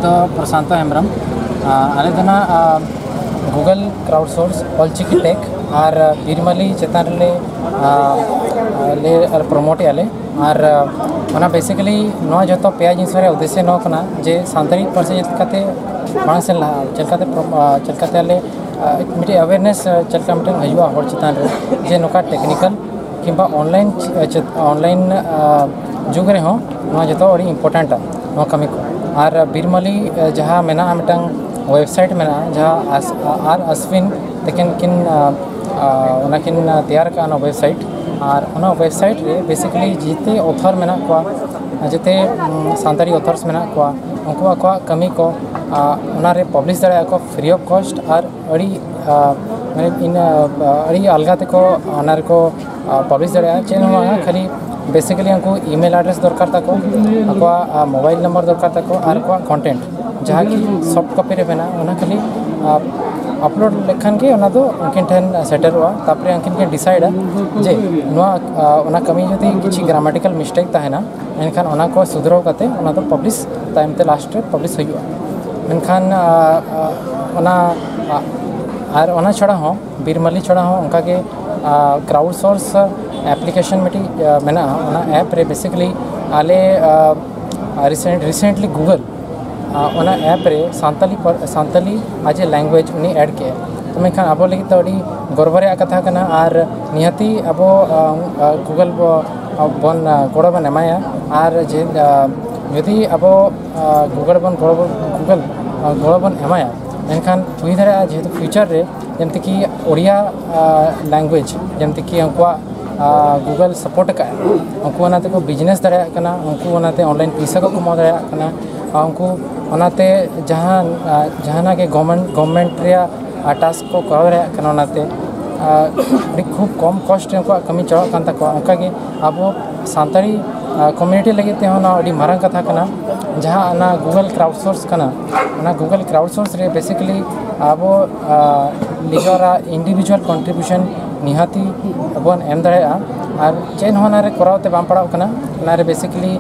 तो प्रशांत हेम्ब्रम आले दना गूगल क्राउडसोर्स ऑलचिकी टेक और बीरमली चेतान ले प्रमोट आले और बेसिकली जो पे जिनस उद्देश्य नौकना जे सानताली पार्सी चलते मांग से चलते आले मिट्टी अवेयरनेस चलका मिट्टी हजूआ हर चेतान जे नौका टेक्निकल किंबा ऑनलाइन जुग रे जो इम्पोर्टेंट कमी को और बीरमली जहाँ मेना मिटंग वेबसाइट मेना जहाँ आर अश्विन तकिन किन तैयार का वेबसाइट और वेबसाइट रे बेसिकली जिते ऑथर मेना को जिते सानताली ऑथर्स मेना को उनको कमी को रे पब्लिश दाड़ा को फ्री ऑफ कॉस्ट और अड़ी अलगाते को पब्लिश दाड़ा चेन खाली बेसिकली उनको ईमेल एड्रेस दरकार तक मोबाइल नंबर दरकार तक और कंटेंट जहाँ की सॉफ्ट कॉपी रे बना खाली अपलोड लेखान के उनकिन ठेन सेटरों तापरे उनकिन के डिसाइड जे कमी जो किसी ग्रामेटिकल मिस्टेक तहना एनखान को सुधराव करते पब्लिश टाइम ते लास्ट रे पब्लिश हुआ मेनखान छड़ा बीरमली छड़ा उनका के क्राउड सोर्स एप्लीकेशन मिट्टी मेना ऐप रे बेसिकली आले रिसेंटली गूगल ऐप रे सानताली आज लैंग्वेज उन्नी ऐड के तो मेखान अब लगी तो अड़ी गर्व रे कथा कना और निहाती अब गूगल बन गड़ो बन एमाया और जे यदि अब गूगल गड़ो बन एमाया एनखान हुई दाड़ा जेहेतु फ्यूचर रे जमती कि ओडिया लैंग्वेज जमती कि उनको गूगल सपोर्ट का उनको को बिजनेस दाड़ा उनको ऑनलाइन पैसा को कमा दाड़ा उनको जहाँ के गवर्नमेंट टास्क को कराव दाड़ा खूब कम कॉस्ट उनको कमी चढ़ा उनका अब सानताली कम्युनिटी लगे मारंग कथा कना जहाँ गूगल क्राउडसोर्स गूगल क्राउडसोर्स रे बेसिकली अब निजरा इंडिविजुअल कंट्रीब्यूशन निहाती बन एम दाड़ा और चेन रे करावते बाम पड़ा रे बेसिकली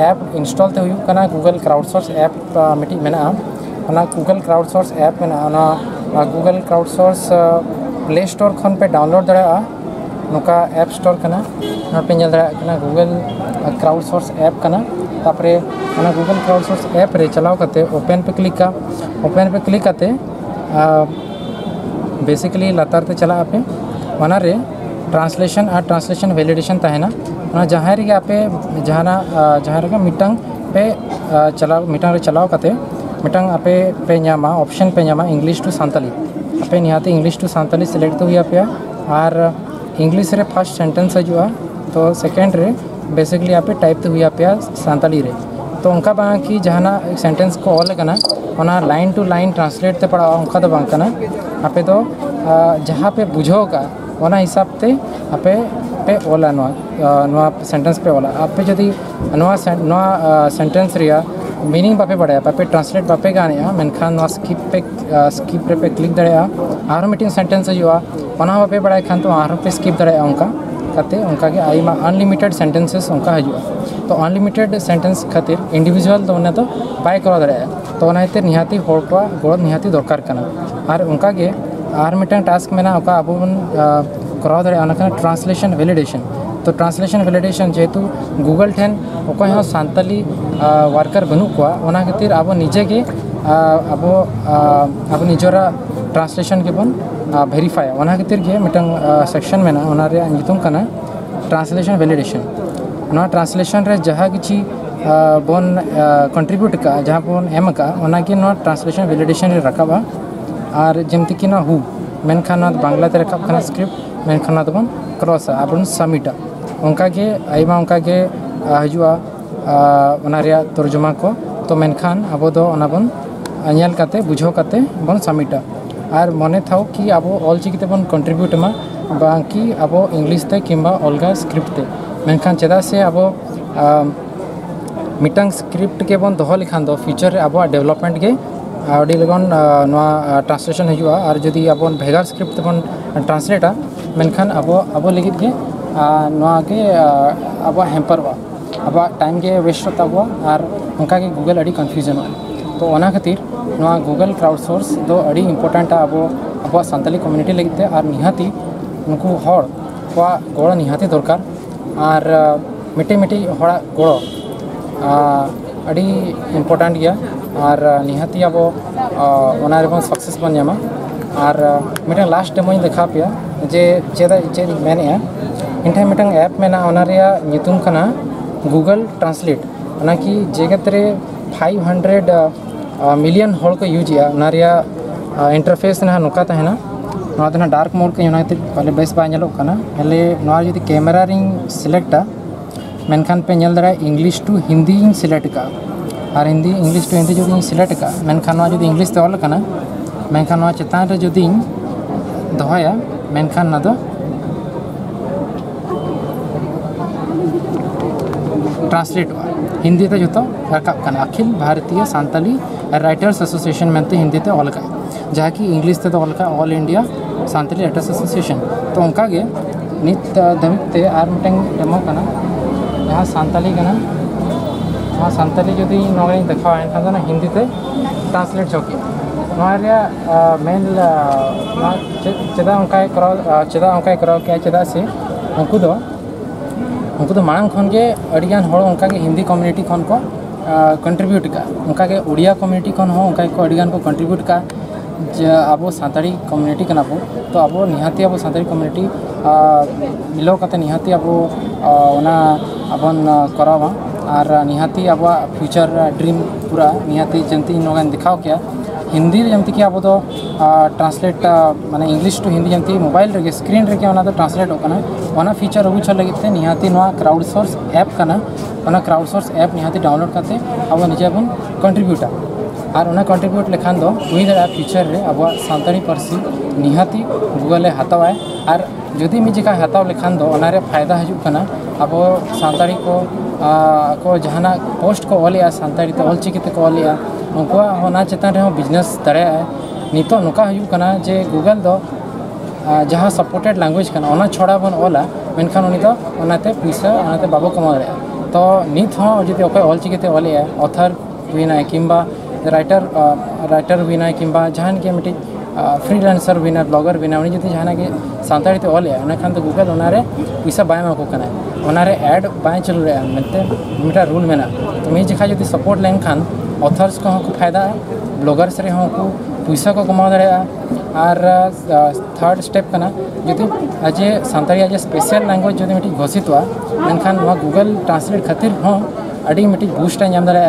ऐप इंस्टॉल ते हुई कना गूगल क्राउडसोर्स ऐप मिट्टी मेना गूगल क्राउडसोर्स ऐप मेना गूगल क्राउडसोर्स प्ले स्टोर खन पे डाउनलोड दाड़ा नौका ऐप स्टोर कना पे नल दाड़ा गूगल क्राउडसोर्स ऐप कना तापरे गूगल क्राउडसोर्स ऐप रे चलाव करते ओपन पे क्लिक करते बेसिकली लतार ते चला पे रे ट्रांसलेशन और ट्रांसलेशन वैलिडेशन तहना जहाँ रे आपे जहाँ रे मिटंग पे चलाव करते मिटंग आपे पे नामा ऑप्शन पे नामा इंग्लिश टू सानताली आपे निहाते इंग्लिश टू सानताली सिलेक्ट तो हुआ पे और इंग्लिश रे फर्स्ट सेंटेंस हजूआ तो सेकेंड रे बेसिकली आपे टाइप तो हुआ पे सानताली रे तो उनका बांग कि जहाँ सेंटेंस को ऑल करना लाइन टू लाइन ट्रांसलेट ते पड़ा उनका तो बांग करना आपे तो जहाँ पे बुझो का हिसाब से आपे पे ओला सेंटेंस पे ओला आपे जदि सेंटेंस रिया मीनिंग बापे बड़ा बापे ट्रांसलेट बापे गाने मेनखान स्किप पे क्लिक दाड़ा और मीटिंग सेंटेंस हजूआ बापे बड़ा खान तो और पे स्किप दाड़ा उनका के आईमा अनलिमिटेड सेंटेंसेस उनका हजूआ तो अनलिमिटेड सेंटेंस खातिर इंडिविजुअल तो बाय करा दाड़ा तो निहाती हर को गड़ निहाती दरकार और उनका के और मिटन टास्क में अब बन कराव दाड़ा ट्रांसलेशन वैलिडेशन तो ट्रांसलेशन वैलिडेशन जेहेतु गूगल ठेन अकोय सानताली वर्कर बनू को खातिर अब निजे के अब निजरा ट्रांसलेशन के बन वेरीफाई खातिर के मिटन सेक्शन में ट्रांसलेशन वैलिडेशन ट्रांसलेशन रे जहाँ किसी बन कंट्रीब्यूट का जहाँ बन एम का ट्रांसलेशन वैलिडेशन रे रखा और जमती कि हु मेनखान बांग्ला ते रखा स्क्रिप्ट मेनखान बन क्रॉस अब सबमिटा उनका के आईमा उनका के हजूआ तर्जुमा को तो मेनखान अब बन नेल काते बुझो काते बन सबमिटा और मने था कि अब ऑलचिकी बन कंट्रीब्यूट मा बाकी अब इंग्लिश ते किंबा अलगा स्क्रिप्ट ते मेनखान चेदा से अब मिटंग स्क्रिप्ट के बन दोहो लिखान दो फ्यूचर अब डेवलपमेंट के आड़ी लगन ट्रांसलेशन हजूआ और जदि अब भेगार स्क्रिप्ट बन ट्रांसलेटा मेनखान अब लगे के अब हेम्पर अब टाइम के वेस्ट होता और उनका के गूगल अड़ी कन्फ्यूजन तो ओना खातिर नवा गूगल क्राउड सोर्स दो अड़ी इम्पोर्टेंट अब सानताली कम्युनिटी लगते और निहाती उनको हड़ को गड़ निहाती दरकार और मिट्टी मिट्टी हड़ा गड़ अड़ी इम्पोर्टेंट गया और निहाती अब सक्सेस बन जामा और मिट्टी लास्ट डेमो देखा पे जे चेद मेने इन मिट्टी ऐप में नितुम कना गूगल ट्रांसलेट की जगत रे 500 मिलियन हड़ को यूज इंटरफेस ना नौका तहना डार्क मोड के पहले बेस बालोना हेले कैमरा रिंग सिलेक्टा मेनखान पे नल दरा इंग्लिश टू हिंदी सिलेक्ट का और हिंदी इंग्लिश टू हिंदी जो सिलेक्ट का मेनखान जो इंग्लिश ते ऑल करना मेनखान चेतान रे जो दहाया मेनखान ना दो ट्रांसलेट हिंदी ते जो रकाब अखिल भारतीय सानताली राइटर्स एसोसिएशन मेनते हिंदी ते ऑल का जहाँ कि इंग्लिश ते ऑल का all India Santali writers association तो उनका गे नित धमिते आर मिटंग डेमो कना जहाँ सानताली कना वहाँ सानताली जो नौकरी देखा ना हिंदी ते ट्रांसलेट चौकी मेन चेदा कराव क्या चेदा से उनको तो मांग खन के अड़ियान हड़ उनका के हिंदी कम्युनिटी खन को कंट्रीब्यूट का उनका के उड़िया कम्युनिटी खन हो उनका को अड़ियान को कंट्रीब्यूट का अब सानताड़ी कम्युनिटी कना बो तो अब निहाती अब सानताड़ी कम्युनिटी मिलो कते निहाती अब ओना अबन करावा और निहाती अब फ्यूचर ड्रीम पूरा निहाती जंती नोगन दिखाओ क्या हिंदी जमती कि अब तो ट्रांसलेट माने इंग्लिश टू हिंदी जमती मोबाइल रे स्क्रीन रे तो ट्रांसलेट होना फीचर अगू चल लगे निहाती क्राउड सोर्स ऐप करना क्राउड सोर्स ऐप निहाती डाउनलोड करते अब निजे बन कंट्रीब्यूटा और कंट्रीब्यूट लेखान दो हुई दाड़ा फ्यूचर रे अब सानताड़ी पार्सी निहाती गूगल हतावाय और जदि मिजिका हताव लेखान दो फायदा हजू करना अब सानताड़ी को जहाना पोस्ट को ऑलिया सानताड़ी ते ऑलचिकी को ऑलिया उनको चेतान रे बिजनेस दाड़ा नितो नौका हजू करना जे गूगल दो जहाँ सपोर्टेड लैंग्वेज करना छोड़ा बन ऑला मेनखान उनी दो ओनाते पैसा ओनाते बाबो कमा दाड़ा तो नित हो जदि अकय ऑलचिकी ते ऑलिया ऑथर हुईना किंबा राइटर हुईना किंबा जहान के मिट्टी फ्रीलांसर हुईना ब्लॉगर हुईना उनी जदि जहाना के सानताड़ी ते ऑलिया खान तो गूगल ओनारे पैसा बाय माको कना ओनारे ऐड बाय चल रहा मेनते मिटा रूल मेना तो मी जखा जदि सपोर्ट लेन खान ऑथर्स को फायदा ब्लॉगर्स रे को पैसा को कमा दाड़ा और थर्ड स्टेप करना जो अजे सानताड़ी अजे स्पेशल लैंग्वेज जो मिट्टी घोषित मेनखान गूगल ट्रांसलेट खातिर हो अड़ी मिट्टी बूस्ट नाम दाड़ा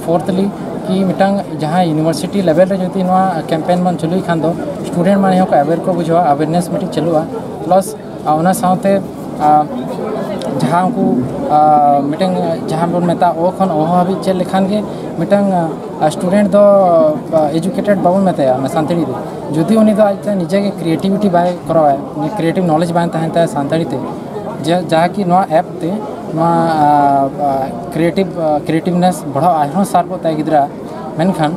फोर्थली कि मिटांग जहाँ यूनिवर्सिटी लेवल रे जो कैंपेन बन चलुई खान दो स्टूडेंट माने को अवेयर को बुझा अवेयरनेस मिट्टी चलुआ प्लस ओना साथे जहाँ को मिटांग जहाँ बन मेता ओ खन ओ हाबी चल लेखान के मिटांग स्टूडेंट दो एजुकेटेड बाबन मेता सानताड़ी दे जुदी उनी दो आज निजे के क्रिएटिविटी बाय करवाए क्रिएटिव नॉलेज बाय तहनता सानताड़ी ते जहाँ कि ऐप ते क्रिएटिवनेस बढ़ा आरो सार को गिद्रा मेनखान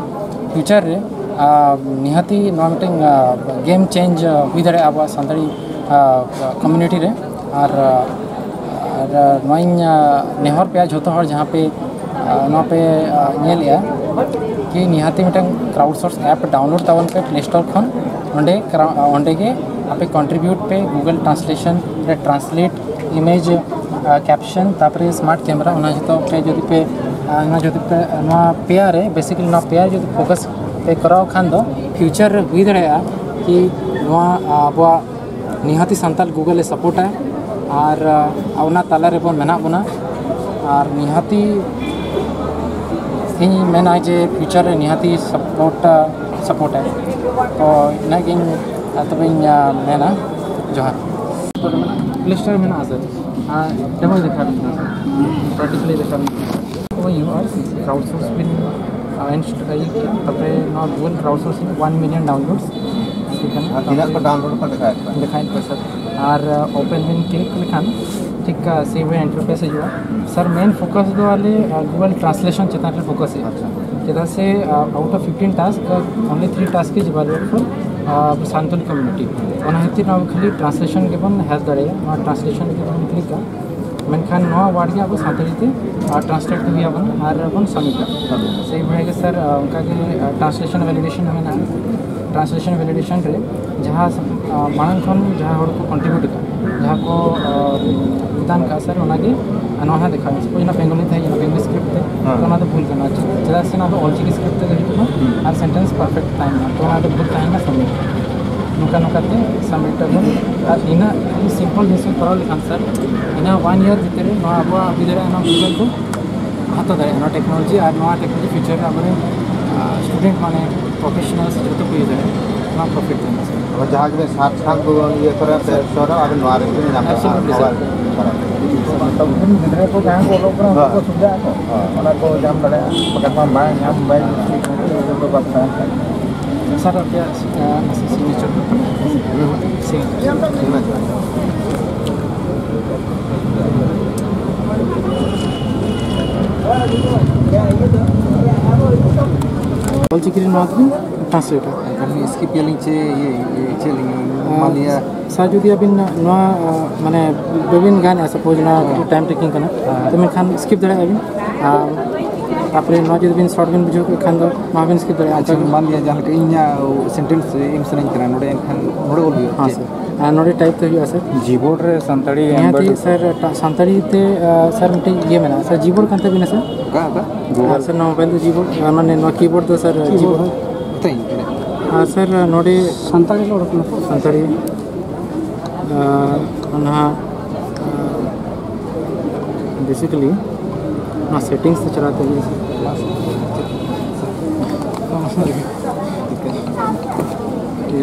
फ्यूचर रे निहाती मिटिंग गेम चेंज हुई दाड़ा अब सानताड़ी कम्युनिटी रे और नेहर पे जो हर जहाँ पे पे नेलिया कि निहाती meeting crowd source app download तावन पे प्ले स्टोर खन ओंडे के आपे कंट्रीब्यूट पे गूगल ट्रांसलेशन रे ट्रांसलेट इमेज कैप्शन तापरे स्मार्ट कैमरा जो पे जो पे पेयर है बेसिकली पेयर जो फोकस पे कराव खान दो फ्यूचर हुई दाड़ा कि अब निहाती सानताल गूगल सपोर्ट है और ताला रे बन मेना बना और निहाती इन मेना जे फ्यूचर रे निहाती सपोर्ट है तो इनागी तब मेना जोहार प्ले स्टोर में सर डेमो देखा प्रैक्टिकली देखा वो क्राउड सोर्स बिन Google crowd source 1 million downloads download देखा सर और ओपन बिन क्लिक लेखान ठीक सेव इंटरफेस हजूँ सर मेन फोकस दो वाले गूगल ट्रांसलेशन चेतान फोकस है चेदा से out of 15 task only 3 task के जवाब फॉर सानताली कम्युनिटी खाली ट्रांसलेशन के बन हेल्प दाड़ा ट्रांसलेशन के बन क्लिक मेनखान नवा वार्ड के अब सानताड़ी ते ट्रांसलेट हुई आबन और बन सबमिट सही भाई के सर उनका के ट्रांसलेशन वैलिडेशन होना ट्रांसलेशन वैलिडेशन रे जहाँ मांग खन जहाँ हर को कंट्रीब्यूट का जहाँ को दान का सर उनागे अनोहा दिखा सपोज ना बेंगली था या बेंगली स्क्रिप्ट थे तो ना तो भूल करना चेदा से ना तो ऑलचिकी स्क्रिप्ट थे तो और सेंटेंस परफेक्ट टाइम ना तो ना तो भूल टाइम ना सबमिट नुका नुकाते सबमिट अब और इना सिंपल जैसे करा लिखान सर इना 1 ईयर भीतर ना अब विदरा ना गूगल को हाथ दाए ना टेक्नोलॉजी और नवा टेक्नोलॉजी फीचर आबरे स्टूडेंट माने प्रोफेशनल्स जो तो कोई जाए ना प्रॉफिट देना सर अब जहाँ के साथ साथ ये करे सर अब नवार के नाम तब गिद्रे को जहाँ को लोग को सुविधा को ona को जाम बड़े पकड़ना बाय यहाँ बाय जो बात है सर क्या सिग्नेचर ऑलचिकी नॉट ट्रांसलेटर इसकी पेलिंग चे ये चेलिंग मालिया सर जो अभी माने बेबिन गान सपोज ना टाइम टेकिंग करना तो मैं खान स्किप दे अभी तापर ना जो बिन शॉर्ट बिन बुझो खान दो ना बिन स्किप दे अच्छा मान लिया जहाँ के इन्या सेंटेंस एम से नहीं करना नोड़े खान नोड़े बोल हाँ सर नोड़े टाइप तो हुआ सर जीबोर्ड रे संताड़ी यहाँ थी सर संताड़ी ते सर मिट्टी ये मैंने सर जीबोर्ड करते भी ना सर का सर ना मोबाइल तो जीबोर्ड माने ना कीबोर्ड तो सर जीबोर्ड हाँ सर नोड़े संताड़ी लोड संताड़ी ना बेसिकली ना सेटिंग्स तो चलाते हैं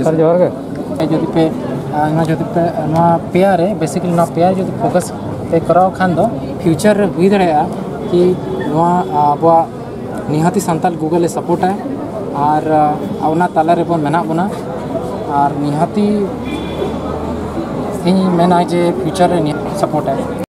सर जोर के जो पे ना पेयर है बेसिकली ना पेयर जो फोकस पे कराओ खान दो फ्यूचर हुई दड़ेगा कि अब निहाती संताल गूगल ले सपोर्ट है और अवना ताला रे बन मेना बना और निहाती इन मेना जे फ्यूचर रे सपोर्ट है।